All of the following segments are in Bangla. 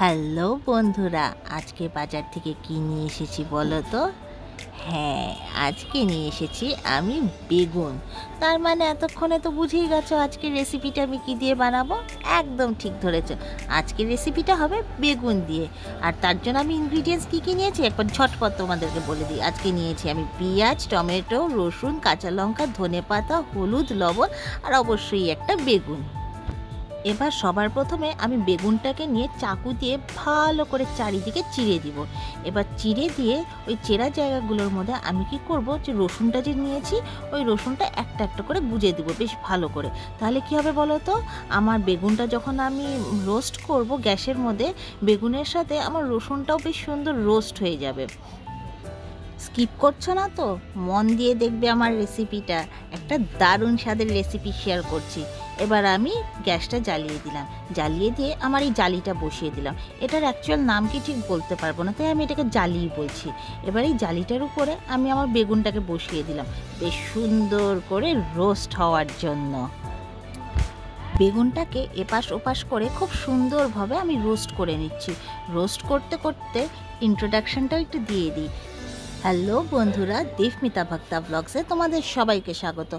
হ্যালো বন্ধুরা, আজকে বাজার থেকে কি নিয়ে এসেছি বলো তো? হ্যাঁ, আজকে নিয়ে এসেছি আমি বেগুন। তার মানে এতক্ষণে তো বুঝেই গেছো আজকের রেসিপিটা আমি কি দিয়ে বানাবো। একদম ঠিক ধরেছো, আজকের রেসিপিটা হবে বেগুন দিয়ে। আর তার জন্য আমি ইনগ্রিডিয়েন্টস কী কী নিয়েছি একবার ঝটপট তোমাদেরকে বলে দিই। আজকে নিয়েছি আমি পেঁয়াজ, টমেটো, রসুন, কাঁচা লঙ্কা, ধনেপাতা, হলুদ, লবণ আর অবশ্যই একটা বেগুন। এবার সবার প্রথমে আমি বেগুনটাকে নিয়ে চাকু দিয়ে ভালো করে চারিদিকে চিড়ে দিব। এবার চিড়ে দিয়ে ওই চেরা জায়গাগুলোর মধ্যে আমি কি করব, যে রসুনটা যে নিয়েছি ওই রসুনটা একটা একটা করে গুজে দিব বেশ ভালো করে। তাহলে কি হবে বলো তো, আমার বেগুনটা যখন আমি রোস্ট করব গ্যাসের মধ্যে, বেগুনের সাথে আমার রসুনটাও বেশ সুন্দর রোস্ট হয়ে যাবে। স্কিপ করছো না তো, মন দিয়ে দেখবে আমার রেসিপিটা, একটা দারুণ স্বাদের রেসিপি শেয়ার করছি। এবার আমি গ্যাসটা জ্বালিয়ে দিলাম, জ্বালিয়ে দিয়ে আমার এই জালিটা বসিয়ে দিলাম। এটার অ্যাকচুয়াল নাম কি ঠিক বলতে পারবো না, তাই আমি এটাকে জালিই বলছি। এবার এই জালিটার উপরে আমি আমার বেগুনটাকে বসিয়ে দিলাম বেশ সুন্দর করে রোস্ট হওয়ার জন্য। বেগুনটাকে এপাশ ওপাশ করে খুব সুন্দরভাবে আমি রোস্ট করে নিচ্ছি। রোস্ট করতে করতে ইন্ট্রোডাকশনটাও একটু দিয়ে দিই। হ্যালো বন্ধুরা, দেবমিতা ভক্তা ব্লগসে তোমাদের সবাইকে স্বাগত।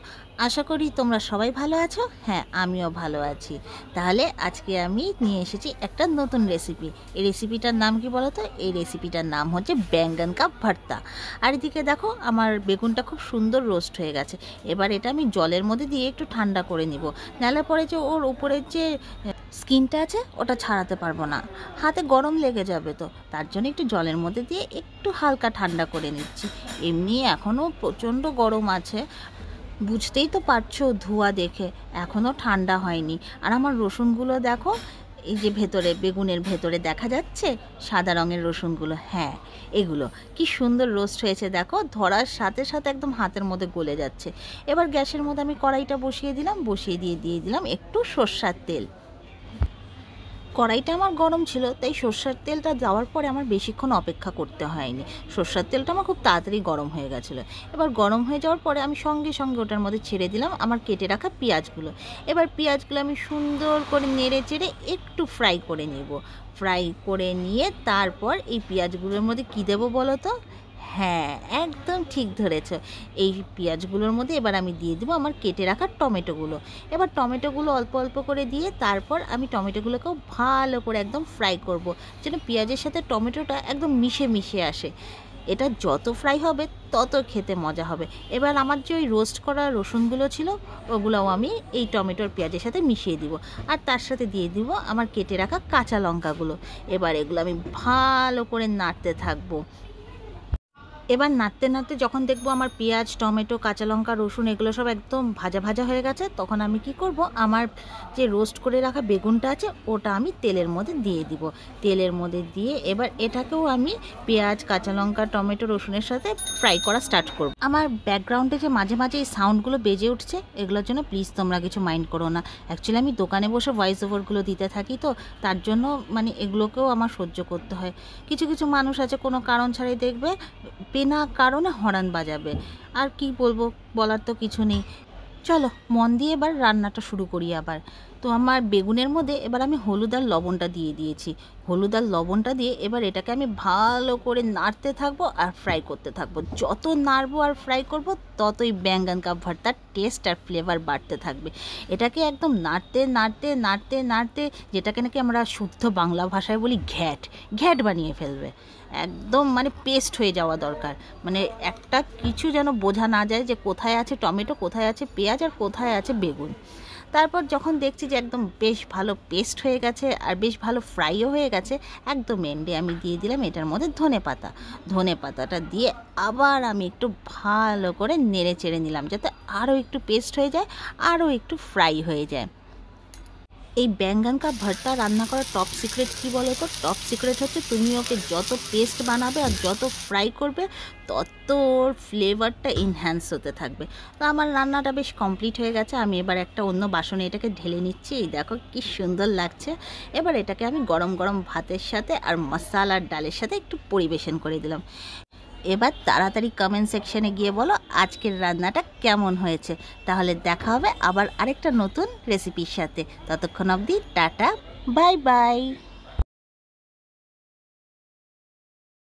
আশা করি তোমরা সবাই ভালো আছো। হ্যাঁ, আমিও ভালো আছি। তাহলে আজকে আমি নিয়ে এসেছি একটা নতুন রেসিপি। এই রেসিপিটার নাম কি বলো তো? এই রেসিপিটার নাম হচ্ছে ব্যাঙ্গন কা ভর্তা। আর এদিকে দেখো আমার বেগুনটা খুব সুন্দর রোস্ট হয়ে গেছে। এবার এটা আমি জলের মধ্যে দিয়ে একটু ঠান্ডা করে নিব, নাহলে পরে যে ওর উপরের যে স্কিনটা আছে ওটা ছাড়াতে পারবো না, হাতে গরম লেগে যাবে। তো তার জন্য একটু জলের মধ্যে দিয়ে একটু হালকা ঠান্ডা করে নিচ্ছি। এমনি এখনও প্রচণ্ড গরম আছে, বুঝতেই তো পারছো ধোঁয়া দেখে, এখনও ঠান্ডা হয়নি। আর আমার রসুনগুলো দেখো, এই যে ভেতরে বেগুনের ভেতরে দেখা যাচ্ছে সাদা রঙের রসুনগুলো, হ্যাঁ এগুলো কি সুন্দর রোস্ট হয়েছে দেখো, ধরার সাথে সাথে একদম হাতের মধ্যে গলে যাচ্ছে। এবার গ্যাসের মধ্যে আমি কড়াইটা বসিয়ে দিলাম, বসিয়ে দিয়ে দিলাম একটু সর্ষার তেল। কড়াইটা আমার গরম ছিল, তাই সর্ষের তেলটা দেওয়ার পরে আমার বেশিক্ষণ অপেক্ষা করতে হয়নি। সর্ষের তেলটা আমার খুব তাড়াতাড়ি গরম হয়ে গেছিলো। এবার গরম হয়ে যাওয়ার পরে আমি সঙ্গে সঙ্গে ওটার মধ্যে ছেড়ে দিলাম আমার কেটে রাখা পেঁয়াজগুলো। এবার পেঁয়াজগুলো আমি সুন্দর করে নেড়ে চেড়ে একটু ফ্রাই করে নেব। ফ্রাই করে নিয়ে তারপর এই পেঁয়াজগুলোর মধ্যে কী দেবো বলো তো? হ্যাঁ, একদম ঠিক ধরেছ। এই পেঁয়াজগুলোর মধ্যে এবার আমি দিয়ে দেবো আমার কেটে রাখা টমেটোগুলো। এবার টমেটোগুলো অল্প অল্প করে দিয়ে তারপর আমি টমেটোগুলোকেও ভালো করে একদম ফ্রাই করব, যেন পেঁয়াজের সাথে টমেটোটা একদম মিশে মিশে আসে। এটা যত ফ্রাই হবে তত খেতে মজা হবে। এবার আমার যে ওই রোস্ট করা রসুনগুলো ছিল ওগুলোও আমি এই টমেটোর পেঁয়াজের সাথে মিশিয়ে দিব, আর তার সাথে দিয়ে দিব আমার কেটে রাখা কাঁচা লঙ্কাগুলো। এবার এগুলো আমি ভালো করে নাড়তে থাকবো। এবার নাড়তে নাড়তে যখন দেখবো আমার পেঁয়াজ, টমেটো, কাঁচা লঙ্কা, রসুন এগুলো সব একদম ভাজা ভাজা হয়ে গেছে, তখন আমি কি করব, আমার যে রোস্ট করে রাখা বেগুনটা আছে ওটা আমি তেলের মধ্যে দিয়ে দিব। তেলের মধ্যে দিয়ে এবার এটাকেও আমি পেঁয়াজ, কাঁচা লঙ্কা, টমেটো, রসুনের সাথে ফ্রাই করা স্টার্ট করব। আমার ব্যাকগ্রাউন্ডে যে মাঝে মাঝে এই সাউন্ডগুলো বেজে উঠছে, এগুলোর জন্য প্লিজ তোমরা কিছু মাইন্ড করো না। অ্যাকচুয়ালি আমি দোকানে বসে ভয়েস ওভারগুলো দিতে থাকি, তো তার জন্য মানে এগুলোকেও আমার সহ্য করতে হয়। কিছু কিছু মানুষ আছে কোনো কারণ ছাড়াই দেখবে বিনা কারণে হর্ন বাজাবে। আর কি বলবো, বলার তো কিছু নেই। চলো মন দিয়ে এবার রান্নাটা শুরু করি আবার। তো আমার বেগুনের মধ্যে এবার আমি হলুদ আর লবণটা দিয়ে দিয়েছি। হলুদ আর লবণটা দিয়ে এবার এটাকে আমি ভালো করে নাড়তে থাকবো আর ফ্রাই করতে থাকবো। যত নাড়বো আর ফ্রাই করব ততই ব্যাঙ্গন কা ভর্তার টেস্ট আর ফ্লেভার বাড়তে থাকবে। এটাকে একদম নাড়তে নাড়তে নাড়তে নাড়তে, যেটাকে নাকি আমরা শুদ্ধ বাংলা ভাষায় বলি ঘ্যাট, ঘ্যাট বানিয়ে ফেলবে। একদম মানে পেস্ট হয়ে যাওয়া দরকার, মানে একটা কিছু যেন বোঝা না যায় যে কোথায় আছে টমেটো, কোথায় আছে পেঁয়াজ আর কোথায় আছে বেগুন। তারপর যখন দেখছি যে একদম বেশ ভালো পেস্ট হয়ে গেছে আর বেশ ভালো ফ্রাইও হয়ে গেছে, একদম এন্ডে আমি দিয়ে দিলাম এটার মধ্যে ধনেপাতা। ধনেপাতাটা দিয়ে আবার আমি একটু ভালো করে নেড়ে চেড়ে নিলাম, যাতে আরও একটু পেস্ট হয়ে যায়, আরও একটু ফ্রাই হয়ে যায়। এই ব্যাঙ্গন কা ভর্তা রান্না করার টপ সিক্রেট কী বলো তো? টপ সিক্রেট হচ্ছে তুমি ওকে যত পেস্ট বানাবে আর যত ফ্রাই করবে তত ওর ফ্লেভারটা এনহ্যান্স হতে থাকবে। তো আমার রান্নাটা বেশ কমপ্লিট হয়ে গেছে। আমি এবার একটা অন্য বাসনে এটাকে ঢেলে নিচ্ছি। এই দেখো কি সুন্দর লাগছে। এবার এটাকে আমি গরম গরম ভাতের সাথে আর মশালার ডালের সাথে একটু পরিবেশন করে দিলাম। এবার তাড়াতাড়ি কমেন্ট সেকশনে গিয়ে বলো আজকের রান্নাটা কেমন হয়েছে। তাহলে দেখা হবে আবার আরেকটা নতুন রেসিপির সাথে। ততক্ষণ অবধি টাটা, বাই বাই।